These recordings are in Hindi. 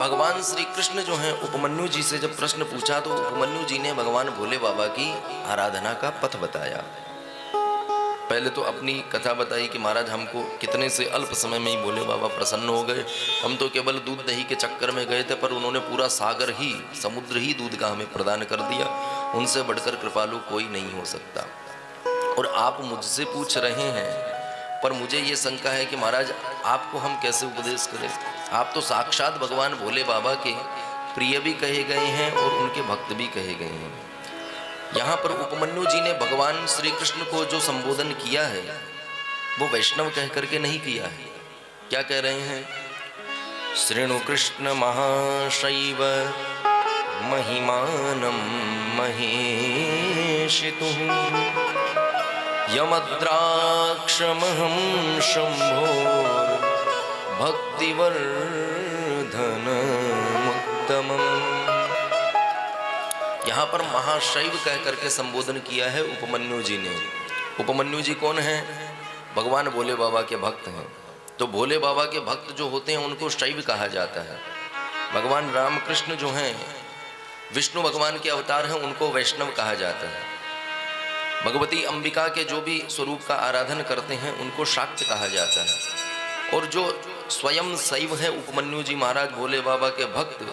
भगवान श्री कृष्ण जो हैं उपमन्यु जी से जब प्रश्न पूछा तो उपमन्यु जी ने भगवान भोले बाबा की आराधना का पथ बताया। पहले तो अपनी कथा बताई कि महाराज हमको कितने से अल्प समय में ही भोले बाबा प्रसन्न हो गए। हम तो केवल दूध दही के चक्कर में गए थे, पर उन्होंने पूरा सागर ही, समुद्र ही दूध का हमें प्रदान कर दिया। उनसे बढ़कर कृपालु कोई नहीं हो सकता। और आप मुझसे पूछ रहे हैं, पर मुझे ये शंका है कि महाराज आपको हम कैसे उपदेश करें। आप तो साक्षात भगवान भोले बाबा के प्रिय भी कहे गए हैं और उनके भक्त भी कहे गए हैं। यहाँ पर उपमन्यु जी ने भगवान श्री कृष्ण को जो संबोधन किया है वो वैष्णव कह करके नहीं किया है। क्या कह रहे हैं? श्रृणु कृष्ण महाशैव महिमानं महेशितुः यमद्राक्षमहं शंभोर् भक्तिवर्धनमुत्तमम्। यहाँ पर महाशैव कह करके संबोधन किया है उपमन्यु जी ने। उपमन्यु जी कौन है? भगवान भोले बाबा के भक्त हैं। तो भोले बाबा के भक्त जो होते हैं उनको शैव कहा जाता है। भगवान रामकृष्ण जो हैं विष्णु भगवान के अवतार हैं, उनको वैष्णव कहा जाता है। भगवती अंबिका के जो भी स्वरूप का आराधन करते हैं उनको शाक्त कहा जाता है। और जो स्वयं शैव है उपमन्यु जी महाराज भोले बाबा के भक्त,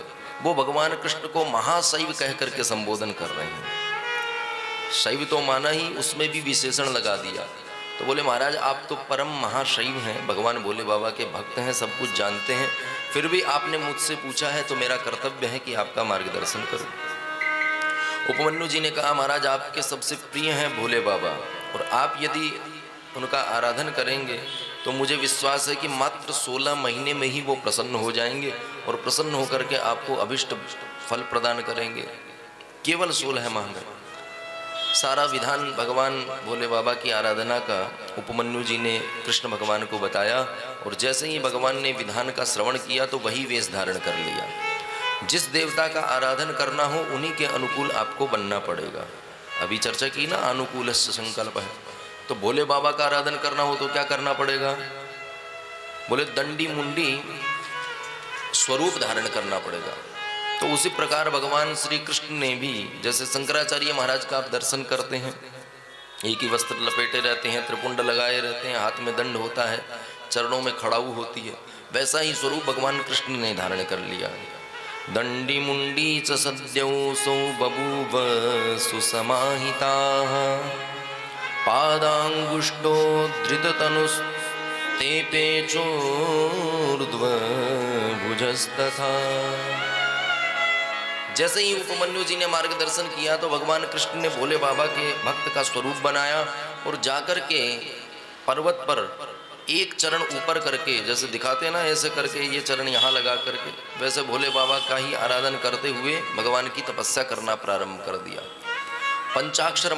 वो भगवान कृष्ण को महाशैव कह करके संबोधन कर रहे हैं। शैव तो माना ही, उसमें भी विशेषण लगा दिया। तो बोले महाराज आप तो परम महाशैव हैं, भगवान भोले बाबा के भक्त हैं, सब कुछ जानते हैं, फिर भी आपने मुझसे पूछा है तो मेरा कर्तव्य है कि आपका मार्गदर्शन करूं। उपमन्यु जी ने कहा महाराज आपके सबसे प्रिय हैं भोले बाबा, और आप यदि उनका आराधन करेंगे तो मुझे विश्वास है कि मात्र 16 महीने में ही वो प्रसन्न हो जाएंगे और प्रसन्न होकर के आपको अभिष्ट फल प्रदान करेंगे। केवल 16 माह में सारा विधान भगवान भोले बाबा की आराधना का उपमन्यु जी ने कृष्ण भगवान को बताया। और जैसे ही भगवान ने विधान का श्रवण किया तो वही वेश धारण कर लिया। जिस देवता का आराधन करना हो उन्हीं के अनुकूल आपको बनना पड़ेगा। अभी चर्चा की ना, अनुकूलस्य संकल्प है। तो भोले बाबा का आराधन करना हो तो क्या करना पड़ेगा? बोले दंडी मुंडी स्वरूप धारण करना पड़ेगा। तो उसी प्रकार भगवान श्री कृष्ण ने भी, जैसे शंकराचार्य महाराज का आप दर्शन करते हैं, एक ही वस्त्र लपेटे रहते हैं, त्रिपुंड लगाए रहते हैं, हाथ में दंड होता है, चरणों में खड़ाऊ होती है, वैसा ही स्वरूप भगवान कृष्ण ने धारण कर लिया। दंडी मुंडी च सद्यौसौ बभूव सुसमाहिताः पादांगुष्ठो धृततनुस्तेपे चोर्ध्वभुजस्तथा। जैसे ही उपमन्यु जी ने मार्गदर्शन किया तो भगवान कृष्ण ने भोले बाबा के भक्त का स्वरूप बनाया और जाकर के पर्वत पर एक चरण ऊपर करके, जैसे दिखाते हैं ना ऐसे करके, ये चरण यहाँ लगा करके, वैसे भोले बाबा का ही आराधन करते हुए भगवान की तपस्या करना प्रारंभ कर दिया। पंचाक्षर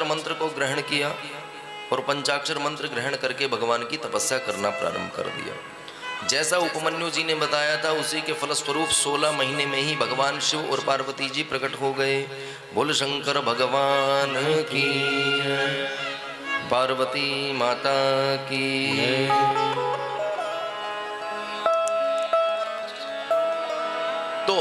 मंत्र को ग्रहण किया और पंचाक्षर मंत्र ग्रहण करके भगवान की तपस्या करना प्रारंभ कर दिया। जैसा उपमन्यु जी ने बताया था उसी के फलस्वरूप 16 महीने में ही भगवान शिव और पार्वती जी प्रकट हो गए। बोल शंकर भगवान की, पार्वती माता की। तो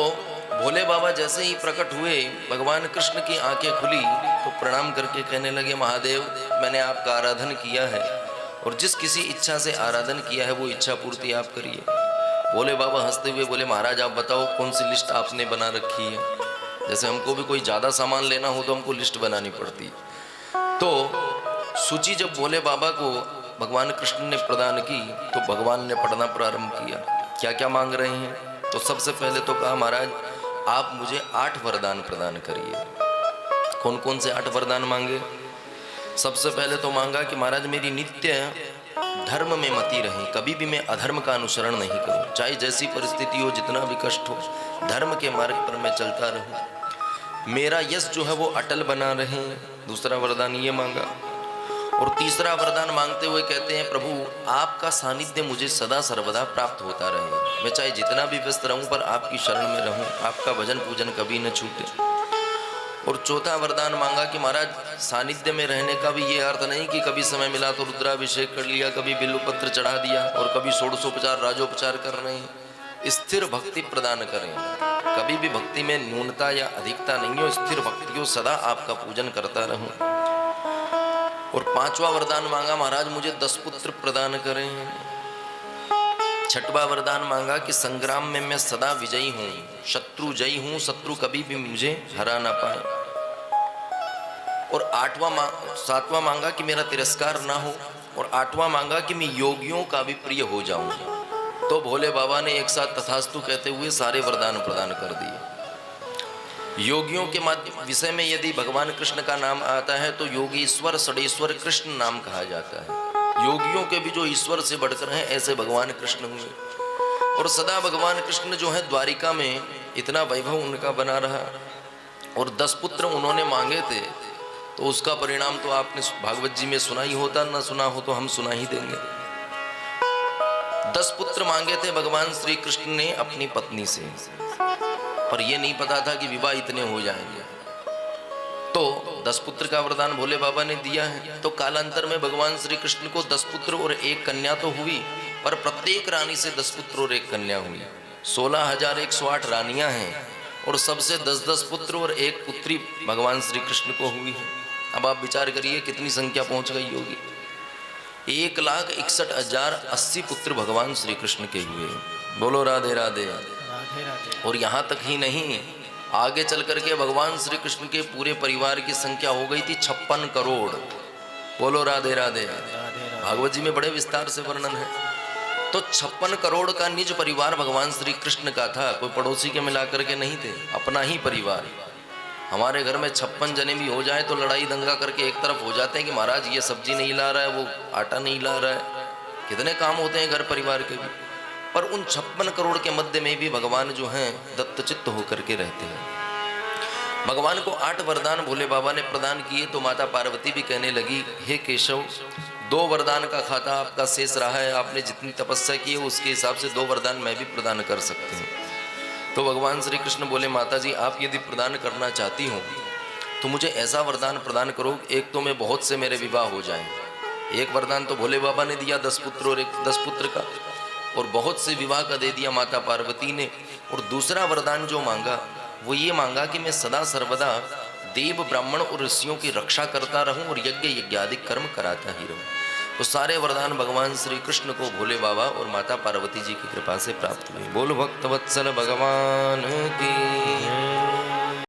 भोले बाबा जैसे ही प्रकट हुए, भगवान कृष्ण की आंखें खुली तो प्रणाम करके कहने लगे, महादेव मैंने आपका आराधन किया है और जिस किसी इच्छा से आराधन किया है वो इच्छा पूर्ति आप करिए। भोले बाबा हंसते हुए बोले, महाराज आप बताओ कौन सी लिस्ट आपने बना रखी है? जैसे हमको भी कोई ज़्यादा सामान लेना हो तो हमको लिस्ट बनानी पड़ती। तो सूची जब भोले बाबा को भगवान कृष्ण ने प्रदान की तो भगवान ने पढ़ना प्रारंभ किया, क्या क्या मांग रहे हैं। तो सबसे पहले तो कहा, महाराज आप मुझे 8 वरदान प्रदान करिए। कौन कौन से 8 वरदान मांगे? सबसे पहले तो मांगा कि महाराज मेरी नित्य धर्म में मति रहे, कभी भी मैं अधर्म का अनुसरण नहीं करूं, चाहे जैसी परिस्थिति हो, जितना भी कष्ट हो, धर्म के मार्ग पर मैं चलता रहूं, मेरा यश जो है वो अटल बना रहे। दूसरा वरदान ये मांगा। और तीसरा वरदान मांगते हुए कहते हैं, प्रभु आपका सानिध्य मुझे सदा सर्वदा प्राप्त होता रहे, मैं चाहे जितना भी व्यस्त रहूं पर आपकी शरण में रहूं, आपका भजन पूजन कभी न छूटे। और चौथा वरदान मांगा कि महाराज सानिध्य में रहने का भी ये अर्थ नहीं कि कभी समय मिला तो रुद्राभिषेक कर लिया, कभी बिल्वपत्र चढ़ा दिया और कभी षोडशोपचार राजोपचार कर रहे हैं। स्थिर भक्ति प्रदान करें, कभी भी भक्ति में न्यूनता या अधिकता नहीं हो, स्थिर भक्ति हो, सदा आपका पूजन करता रहूं। और पांचवा वरदान मांगा महाराज मुझे 10 पुत्र प्रदान करें। छठवां वरदान मांगा कि संग्राम में मैं सदा विजयी हूं, शत्रु जयी हूं, शत्रु कभी भी मुझे हरा ना पाए। और सातवां मांगा कि मेरा तिरस्कार ना हो। और आठवां मांगा कि मैं योगियों का भी प्रिय हो जाऊं। तो भोले बाबा ने एक साथ तथास्तु कहते हुए सारे वरदान प्रदान कर दिए। योगियों के विषय में यदि भगवान कृष्ण का नाम आता है तो योगीश्वर षडेश्वर कृष्ण नाम कहा जाता है। योगियों के भी जो ईश्वर से बढ़कर हैं ऐसे भगवान कृष्ण हुए। और सदा भगवान कृष्ण जो है द्वारिका में इतना वैभव उनका बना रहा। और 10 पुत्र उन्होंने मांगे थे, तो उसका परिणाम तो आपने भागवत जी में सुना ही होता, ना सुना हो तो हम सुना ही देंगे। 10 पुत्र मांगे थे भगवान श्री कृष्ण ने अपनी पत्नी से, पर यह नहीं पता था कि विवाह इतने हो जाएंगे। तो 10 पुत्र का वरदान भोले बाबा ने दिया है। तो कालांतर में भगवान श्री कृष्ण को 10 पुत्र और 1 कन्या तो हुई, पर प्रत्येक रानी से 10 पुत्र और 1 कन्या हुई। 16,108 रानियां हैं और सबसे 10-10 पुत्र और 1 पुत्री भगवान श्री कृष्ण को हुई है। अब आप विचार करिए कितनी संख्या पहुंच गई होगी। 1,61,080 पुत्र भगवान श्री कृष्ण के हुए। बोलो राधे राधे। और यहाँ तक ही नहीं, आगे चल करके भगवान श्री कृष्ण के पूरे परिवार की संख्या हो गई थी 56 करोड़। बोलो राधे राधे। भागवत जी में बड़े विस्तार से वर्णन है। तो 56 करोड़ का निज परिवार भगवान श्री कृष्ण का था, कोई पड़ोसी के मिला करके नहीं थे, अपना ही परिवार। हमारे घर में 56 जने भी हो जाए तो लड़ाई दंगा करके एक तरफ हो जाते हैं कि महाराज ये सब्जी नहीं ला रहा है, वो आटा नहीं ला रहा है, कितने काम होते हैं घर परिवार के भी। पर उन 56 करोड़ के मध्य में भी भगवान जो हैं दत्तचित्त होकर के रहते हैं। भगवान को 8 वरदान भोले बाबा ने प्रदान किए। तो माता पार्वती भी कहने लगी, हे केशव, 2 वरदान का खाता आपका शेष रहा है, आपने जितनी तपस्या की है उसके हिसाब से 2 वरदान मैं भी प्रदान कर सकती हूँ। तो भगवान श्री कृष्ण बोले, माता जी आप यदि प्रदान करना चाहती हो तो मुझे ऐसा वरदान प्रदान करो, एक तो मैं बहुत से मेरे विवाह हो जाएं। एक वरदान तो भोले बाबा ने दिया 10 पुत्र और 10 पुत्र का, और बहुत से विवाह का दे दिया माता पार्वती ने। और दूसरा वरदान जो मांगा वो ये मांगा कि मैं सदा सर्वदा देव ब्राह्मण और ऋषियों की रक्षा करता रहूं और यज्ञ यज्ञादिक कर्म कराता ही रहूं। तो सारे वरदान भगवान श्री कृष्ण को भोले बाबा और माता पार्वती जी की कृपा से प्राप्त हुए। बोल भक्त वत्सल भगवान की।